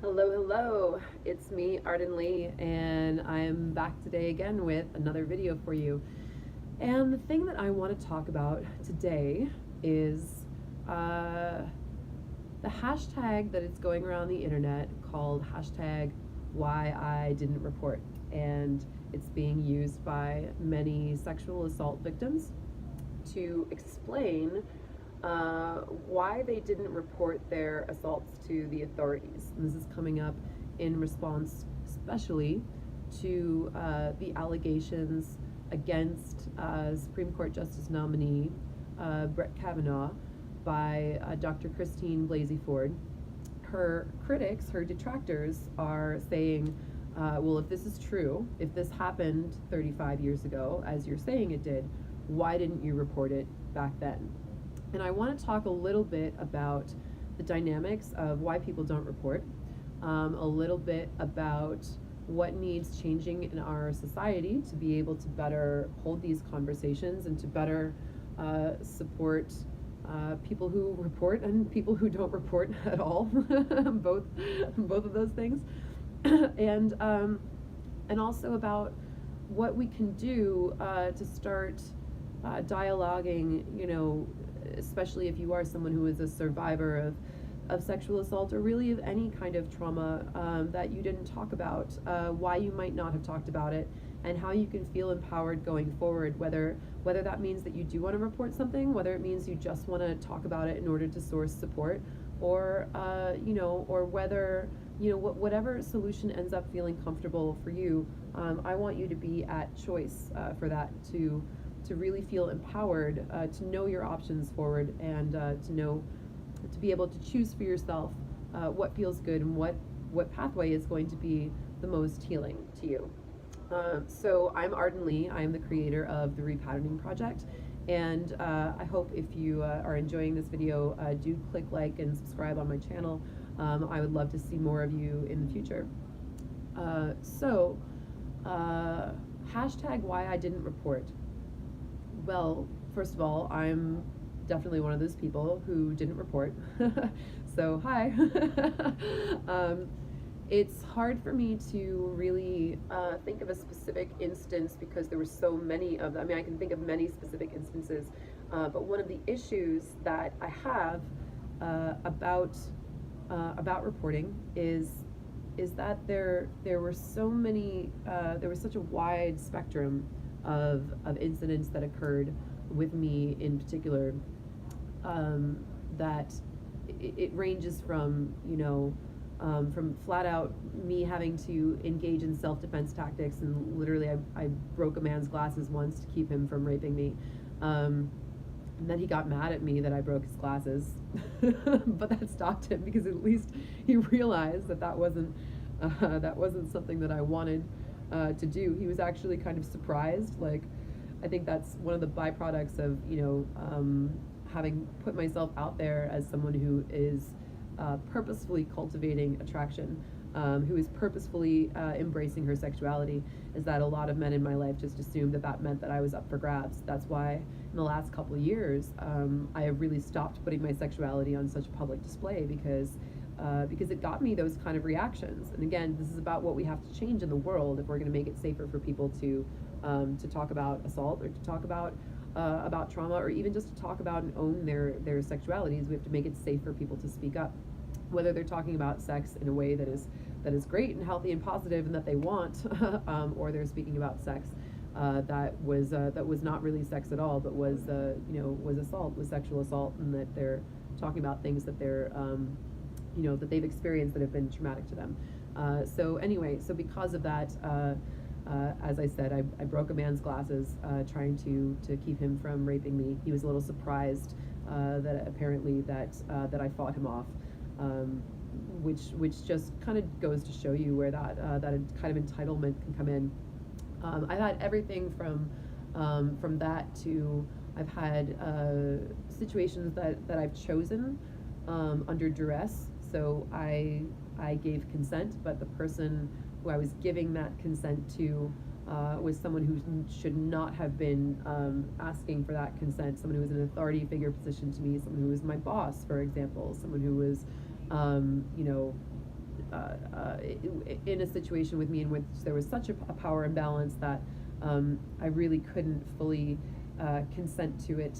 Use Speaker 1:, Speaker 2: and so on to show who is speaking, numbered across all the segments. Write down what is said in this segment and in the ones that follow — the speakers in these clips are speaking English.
Speaker 1: Hello, hello. It's me, Arden Lee, and I'm back today again with another video for you. And the thing that I want to talk about today is uh, the hashtag that is going around the internet called hashtag why I didn't report. And it's being used by many sexual assault victims to explain why they didn't report their assaults to the authorities. And this is coming up in response, especially to the allegations against Supreme Court Justice nominee Brett Kavanaugh by Dr. Christine Blasey Ford. Her critics, her detractors, are saying, well, if this is true, if this happened 35 years ago, as you're saying it did, why didn't you report it back then? And I want to talk a little bit about the dynamics of why people don't report, a little bit about what needs changing in our society to be able to better hold these conversations and to better support people who report and people who don't report at all, both of those things, and also about what we can do to start dialoguing, especially if you are someone who is a survivor of sexual assault or really of any kind of trauma that you didn't talk about, why you might not have talked about it, and how you can feel empowered going forward, whether that means that you do want to report something, whether it means you just want to talk about it in order to source support, or or whether whatever solution ends up feeling comfortable for you. I want you to be at choice for that, to really feel empowered, to know your options forward, and to be able to choose for yourself what feels good and what pathway is going to be the most healing to you. So I'm Arden Lee. I am the creator of the Repatterning Project, and I hope if you are enjoying this video, do click like and subscribe on my channel. I would love to see more of you in the future. Hashtag why I didn't report. Well, first of all, I'm definitely one of those people who didn't report. So, hi. It's hard for me to really think of a specific instance because there were so many of them. I mean, I can think of many specific instances, but one of the issues that I have about reporting is that there were so many, there was such a wide spectrum of incidents that occurred with me in particular, that it ranges from from flat out me having to engage in self-defense tactics, and literally I broke a man's glasses once to keep him from raping me, and then he got mad at me that I broke his glasses, but that stopped him because at least he realized that wasn't something that I wanted to do. He was actually kind of surprised. Like, I think that's one of the byproducts of having put myself out there as someone who is purposefully cultivating attraction, who is purposefully embracing her sexuality, is that a lot of men in my life just assumed that meant that I was up for grabs. That's why in the last couple of years I have really stopped putting my sexuality on such public display, because it got me those kind of reactions. And again, this is about what we have to change in the world if we're going to make it safer for people to talk about assault, or to talk about trauma, or even just to talk about and own their sexualities. We have to make it safe for people to speak up, whether they're talking about sex in a way that is great and healthy and positive and that they want, or they're speaking about sex that was not really sex at all, but was was assault, was sexual assault, and that they're talking about things that they're that they've experienced that have been traumatic to them. So because of that, as I said, I broke a man's glasses trying to keep him from raping me. He was a little surprised that apparently that I fought him off, which just kind of goes to show you where that kind of entitlement can come in. I've had everything from that to I've had situations that I've chosen under duress. So I gave consent, but the person who I was giving that consent to was someone who should not have been asking for that consent, someone who was an authority figure position to me, someone who was my boss, for example, someone who was in a situation with me in which there was such a power imbalance that I really couldn't fully consent to it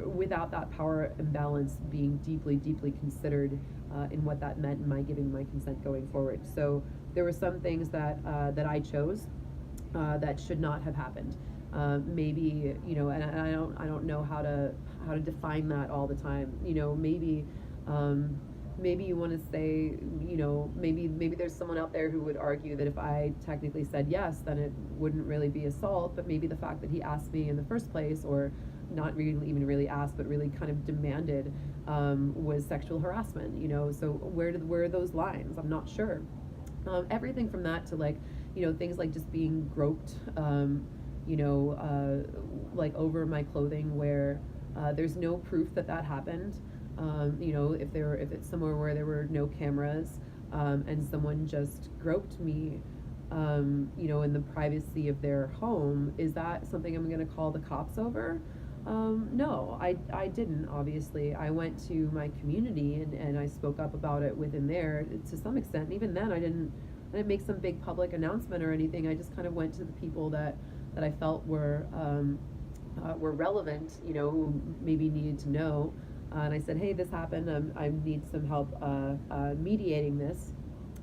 Speaker 1: without that power imbalance being deeply, deeply considered in what that meant in my giving my consent going forward. So there were some things that I chose that should not have happened. Maybe, and I don't know how to define that all the time. Maybe you want to say, maybe there's someone out there who would argue that if I technically said yes, then it wouldn't really be assault, but maybe the fact that he asked me in the first place, or not really even really asked, but really kind of demanded, was sexual harassment. So where are those lines? I'm not sure. Everything from that to things like just being groped, like over my clothing where there's no proof that happened. If it's somewhere where there were no cameras, and someone just groped me, in the privacy of their home, is that something I'm going to call the cops over? No, I didn't, obviously. I went to my community and I spoke up about it within there to some extent. And even then, I didn't make some big public announcement or anything. I just kind of went to the people that I felt were relevant, who maybe needed to know. And I said, hey, this happened. I need some help mediating this.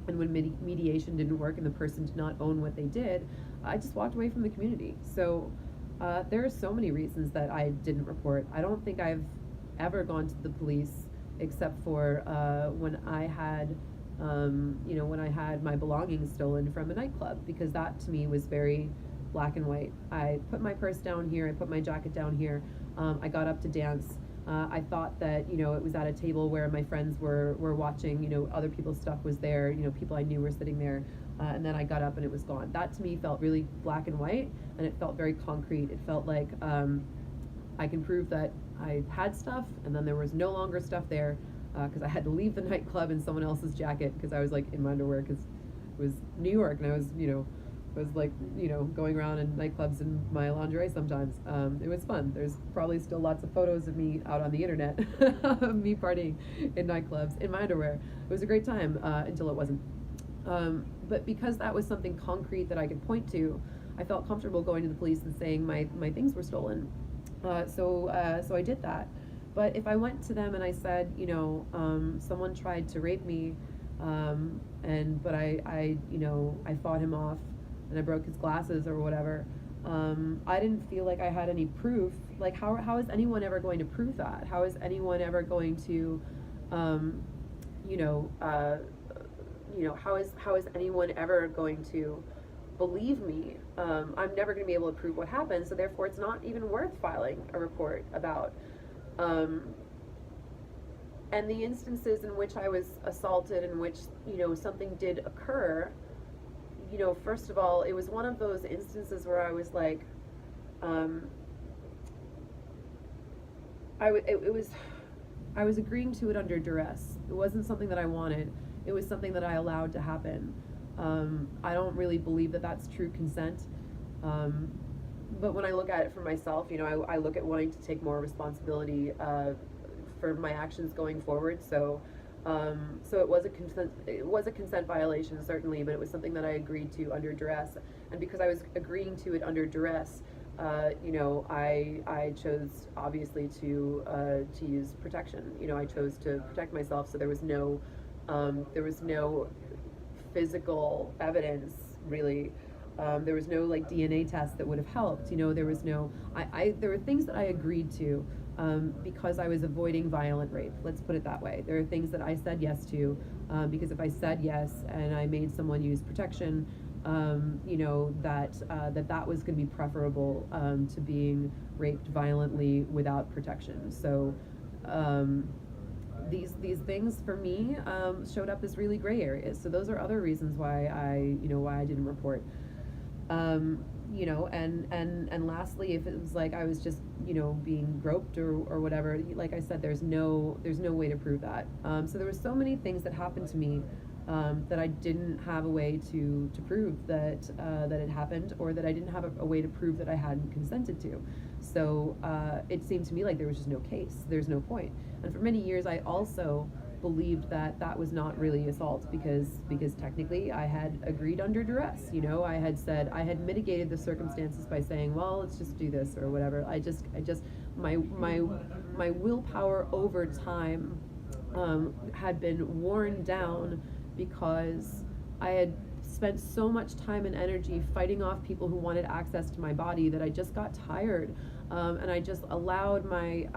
Speaker 1: And when mediation didn't work and the person did not own what they did, I just walked away from the community. So there are so many reasons that I didn't report. I don't think I've ever gone to the police except for when I had, when I had my belongings stolen from a nightclub, because that to me was very black and white. I put my purse down here. I put my jacket down here. I got up to dance. I thought that, it was at a table where my friends were watching, other people's stuff was there, people I knew were sitting there, and then I got up and it was gone. That to me felt really black and white, and it felt very concrete. It felt like I can prove that I had stuff, and then there was no longer stuff there, because I had to leave the nightclub in someone else's jacket, because I was in my underwear, because it was New York, and I was, going around in nightclubs in my lingerie sometimes. It was fun. There's probably still lots of photos of me out on the internet, of me partying in nightclubs in my underwear. It was a great time until it wasn't. But because that was something concrete that I could point to, I felt comfortable going to the police and saying my things were stolen. So I did that. But if I went to them and I said, someone tried to rape me, but I fought him off, and I broke his glasses or whatever, I didn't feel like I had any proof. Like, how is anyone ever going to prove that? How is anyone ever going to, how is anyone ever going to believe me? I'm never going to be able to prove what happened, so therefore it's not even worth filing a report about. And the instances in which I was assaulted, in which, something did occur, first of all, it was one of those instances where I was like, I was agreeing to it under duress. It wasn't something that I wanted. It was something that I allowed to happen. I don't really believe that that's true consent. But when I look at it for myself, I look at wanting to take more responsibility for my actions going forward. So it was a consent violation, certainly, but it was something that I agreed to under duress. And because I was agreeing to it under duress, I chose obviously to use protection. I chose to protect myself, so there was no physical evidence really. There was no DNA test that would have helped. There was no. There were things that I agreed to. Because I was avoiding violent rape. Let's put it that way. There are things that I said yes to, because if I said yes and I made someone use protection, that was going to be preferable to being raped violently without protection. So these things for me showed up as really gray areas. So those are other reasons why I didn't report. And lastly, if it was like I was just, being groped or whatever, like I said, there's no way to prove that. So there were so many things that happened to me that I didn't have a way to prove that it happened, or that I didn't have a way to prove that I hadn't consented to. So it seemed to me like there was just no case. There's no point. And for many years, I also believed that that was not really assault because technically I had agreed under duress. You know, I had said, I had mitigated the circumstances by saying, well, let's just do this or whatever. I just my willpower over time had been worn down because I had spent so much time and energy fighting off people who wanted access to my body that I just got tired, and I just allowed my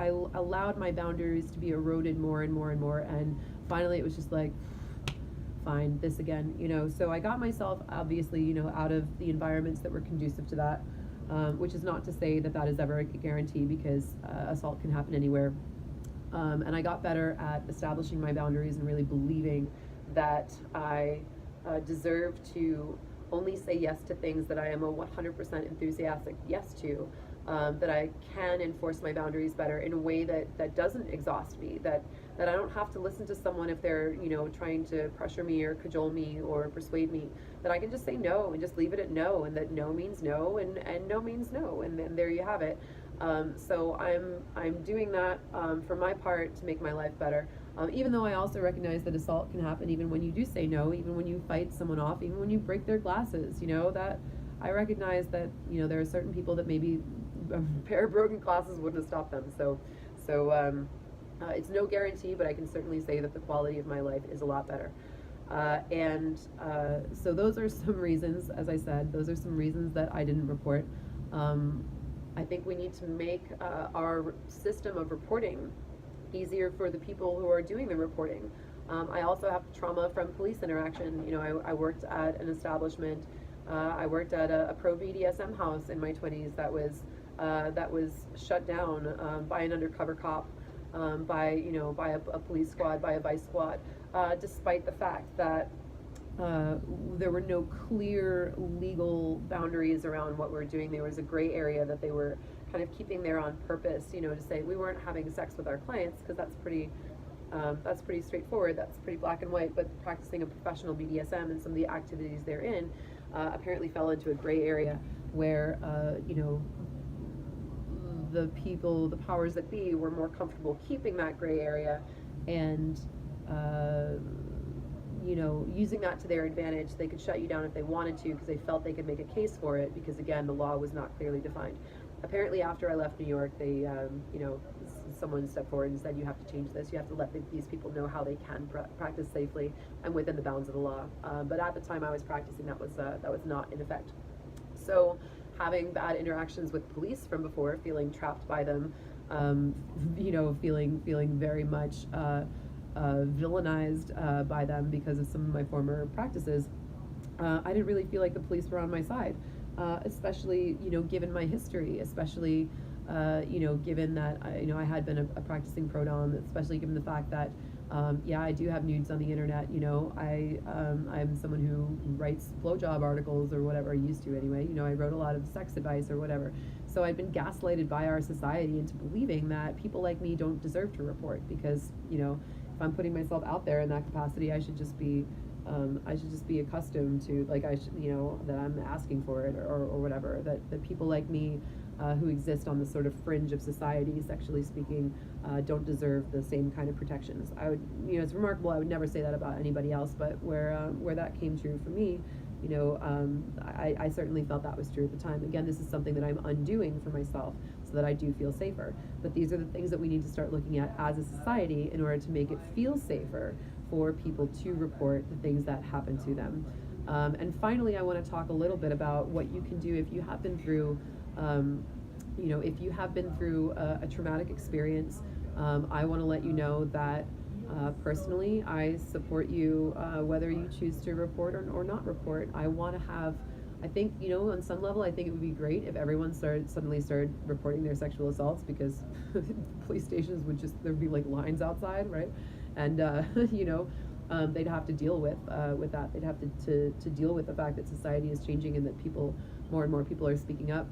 Speaker 1: boundaries to be eroded more and more and more, and finally it was just like, fine, this again, you know. So I got myself, obviously, you know, out of the environments that were conducive to that, which is not to say that that is ever a guarantee, because assault can happen anywhere. And I got better at establishing my boundaries and really believing that I deserve to only say yes to things that I am a 100% enthusiastic yes to, that I can enforce my boundaries better in a way that doesn't exhaust me, that I don't have to listen to someone if they're, you know, trying to pressure me or cajole me or persuade me, that I can just say no and just leave it at no, and that no means no, and no means no, and then there you have it. So I'm doing that for my part to make my life better. Even though I also recognize that assault can happen even when you do say no, even when you fight someone off, even when you break their glasses, you know, that I recognize that, you know, there are certain people that maybe a pair of broken glasses wouldn't have stopped them. So it's no guarantee, but I can certainly say that the quality of my life is a lot better. So those are some reasons, as I said, those are some reasons that I didn't report. I think we need to make our system of reporting easier for the people who are doing the reporting. I also have trauma from police interaction. You know, I worked at an establishment. I worked at a pro BDSM house in my 20s that was shut down by an undercover cop, by a police squad, by a vice squad, despite the fact that there were no clear legal boundaries around what we were doing. There was a gray area that they were kind of keeping there on purpose, you know, to say we weren't having sex with our clients, because that's pretty straightforward, that's pretty black and white. But practicing a professional BDSM and some of the activities therein apparently fell into a gray area where, you know, the people, the powers that be, were more comfortable keeping that gray area and you know, using that to their advantage. They could shut you down if they wanted to, because they felt they could make a case for it, because again, the law was not clearly defined. Apparently after I left New York, they, you know, someone stepped forward and said, you have to change this. You have to let these people know how they can practice safely and within the bounds of the law. But at the time I was practicing, that was not in effect. So having bad interactions with police from before, feeling trapped by them, you know, feeling very much villainized by them because of some of my former practices, I didn't really feel like the police were on my side, especially, you know, given my history, especially, you know, given that I had been a practicing pro dom, especially given the fact that yeah, I do have nudes on the internet. You know, I'm someone who writes blowjob articles or whatever. I used to anyway. You know, I wrote a lot of sex advice or whatever. So I'd been gaslighted by our society into believing that people like me don't deserve to report, because, you know, if I'm putting myself out there in that capacity, I should just be accustomed to, like, I should, you know, that I'm asking for it or whatever, that people like me who exist on the sort of fringe of society, sexually speaking, don't deserve the same kind of protections. I would, you know, it's remarkable, I would never say that about anybody else, but where that came true for me, you know, I certainly felt that was true at the time. Again, this is something that I'm undoing for myself so that I do feel safer. But these are the things that we need to start looking at as a society in order to make it feel safer for people to report the things that happen to them. And finally, I want to talk a little bit about what you can do if you have been through, you know, if you have been through a traumatic experience. I want to let you know that personally, I support you whether you choose to report or not report. I think, you know, on some level, I think it would be great if everyone suddenly started reporting their sexual assaults, because police stations would just, there'd be like lines outside, right? And you know, they'd have to deal with that. They'd have to deal with the fact that society is changing and that more and more people are speaking up.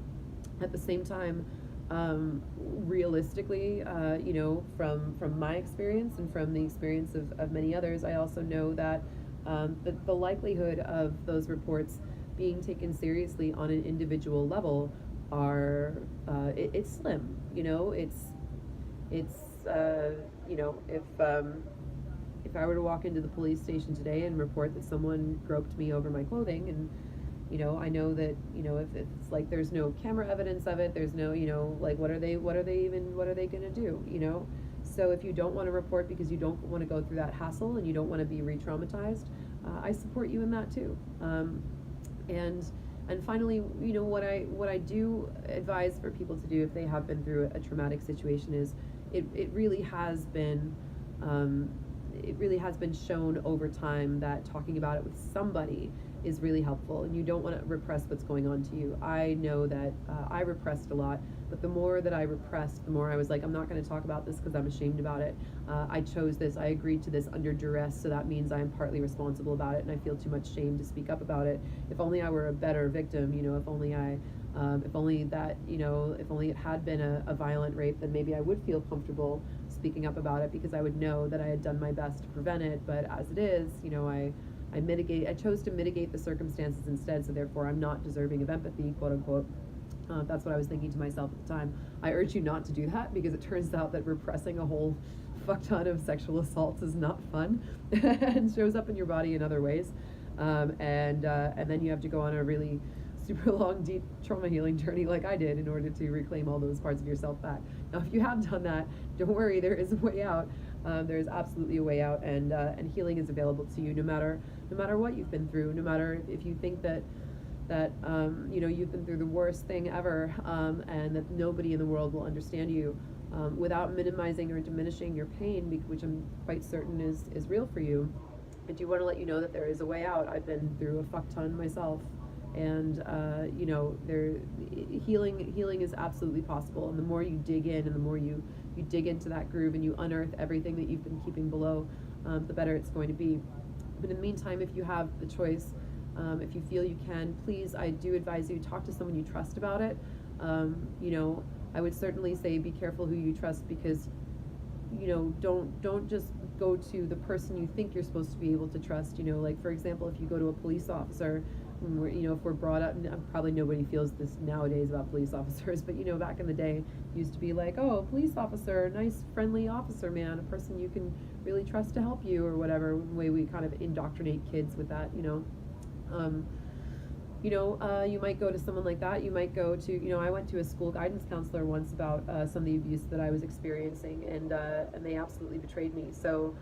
Speaker 1: At the same time, realistically, you know, from my experience and from the experience of many others, I also know that the likelihood of those reports being taken seriously on an individual level it's slim. You know, it's you know, if I were to walk into the police station today and report that someone groped me over my clothing, and I know that, if it's like there's no camera evidence of it, there's no, like what are they gonna do, So if you don't want to report because you don't want to go through that hassle and you don't want to be re-traumatized, I support you in that too. And finally, what I do advise for people to do if they have been through a traumatic situation is it really has been shown over time that talking about it with somebody is really helpful, and you don't want to repress what's going on to you. I know that I repressed a lot, but the more that I repressed, the more I was like, I'm not going to talk about this because I'm ashamed about it. I chose this, I agreed to this under duress, so that means I'm partly responsible about it, and I feel too much shame to speak up about it. If only I were a better victim, if only it had been a violent rape, then maybe I would feel comfortable speaking up about it because I would know that I had done my best to prevent it. But as it is, I chose to mitigate the circumstances instead, so therefore I'm not deserving of empathy, quote unquote. That's what I was thinking to myself at the time. I urge you not to do that, because it turns out that repressing a whole fuck ton of sexual assaults is not fun and shows up in your body in other ways. And then you have to go on a really super long, deep trauma healing journey like I did in order to reclaim all those parts of yourself back. Now, if you have done that, don't worry, there is a way out. There is absolutely a way out, and healing is available to you no matter what you've been through, no matter if you think that you've been through the worst thing ever, and that nobody in the world will understand you, without minimizing or diminishing your pain, which I'm quite certain is real for you. I do want to let you know that there is a way out. I've been through a fuck ton myself, and healing is absolutely possible. And the more you dig in, and the more you dig into that groove and you unearth everything that you've been keeping below, the better it's going to be. But in the meantime, if you have the choice, if you feel you can, please, I do advise you, talk to someone you trust about it. I would certainly say be careful who you trust, because don't just go to the person you think you're supposed to be able to trust. Like, for example, if you go to a police officer, if we're brought up, probably nobody feels this nowadays about police officers, but back in the day, it used to be like, oh, police officer, nice friendly officer, man, a person you can really trust to help you, or whatever, the way we kind of indoctrinate kids with that. You might go to someone like that. You might go to, I went to a school guidance counselor once about some of the abuse that I was experiencing, and they absolutely betrayed me. So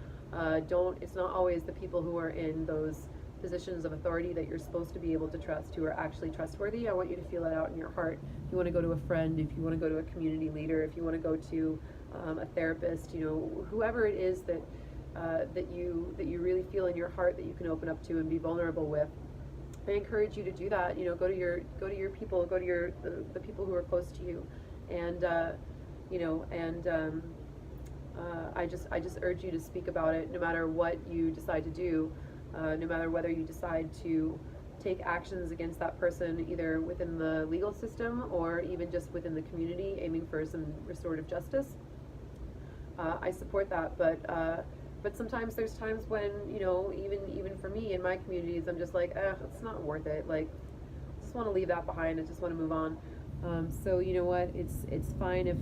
Speaker 1: it's not always the people who are in those positions of authority that you're supposed to be able to trust who are actually trustworthy. I want you to feel that out in your heart. If you want to go to a friend, if you want to go to a community leader, if you want to go to a therapist, whoever it is that you really feel in your heart that you can open up to and be vulnerable with, I encourage you to do that. Go to your people, go to the people who are close to you, and I just urge you to speak about it, no matter what you decide to do, no matter whether you decide to take actions against that person, either within the legal system or even just within the community, aiming for some restorative justice. I support that, but sometimes there's times when, even for me in my communities, I'm just like, it's not worth it. Like, I just want to leave that behind. I just want to move on. So you know what? It's fine if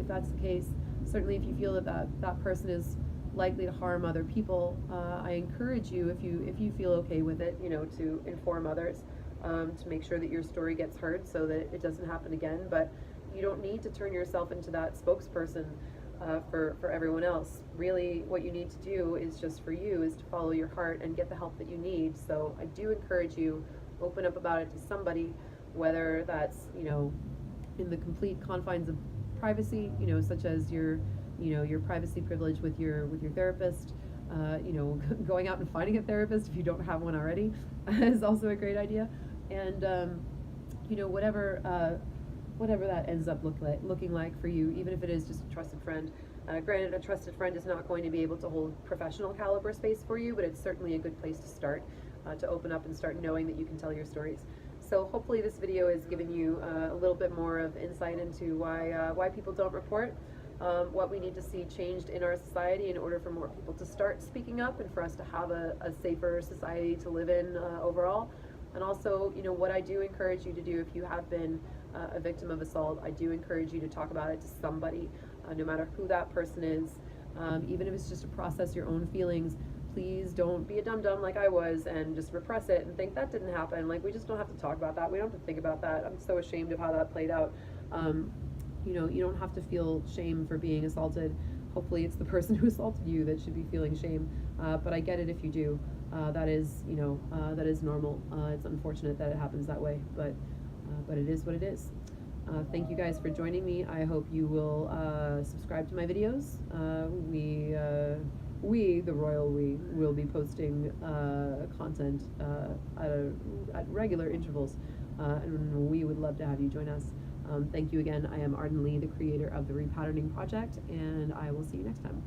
Speaker 1: that's the case. Certainly, if you feel that person is likely to harm other people, I encourage you, if you feel okay with it, to inform others, to make sure that your story gets heard so that it doesn't happen again. But you don't need to turn yourself into that spokesperson for everyone else. Really, what you need to do is just for you, is to follow your heart and get the help that you need. So I do encourage you, open up about it to somebody, whether that's, in the complete confines of privacy, such as your privacy privilege with your therapist, going out and finding a therapist if you don't have one already is also a great idea. And, whatever that ends up looking like for you, even if it is just a trusted friend. Granted, a trusted friend is not going to be able to hold professional caliber space for you, but it's certainly a good place to start, to open up and start knowing that you can tell your stories. So hopefully this video has given you a little bit more of insight into why people don't report, what we need to see changed in our society in order for more people to start speaking up and for us to have a safer society to live in overall. And also, what I do encourage you to do if you have been a victim of assault, I do encourage you to talk about it to somebody, no matter who that person is. Even if it's just to process your own feelings, please don't be a dum-dum like I was and just repress it and think that didn't happen. Like, we just don't have to talk about that. We don't have to think about that. I'm so ashamed of how that played out. You know, you don't have to feel shame for being assaulted. Hopefully it's the person who assaulted you that should be feeling shame. But I get it if you do. That is, you know, that is normal. It's unfortunate that it happens that way, but it is what it is. Thank you guys for joining me. I hope you will subscribe to my videos. We, the royal we, will be posting content at regular intervals, and we would love to have you join us. Thank you again. I am Arden Lee, the creator of the Repatterning Project, and I will see you next time.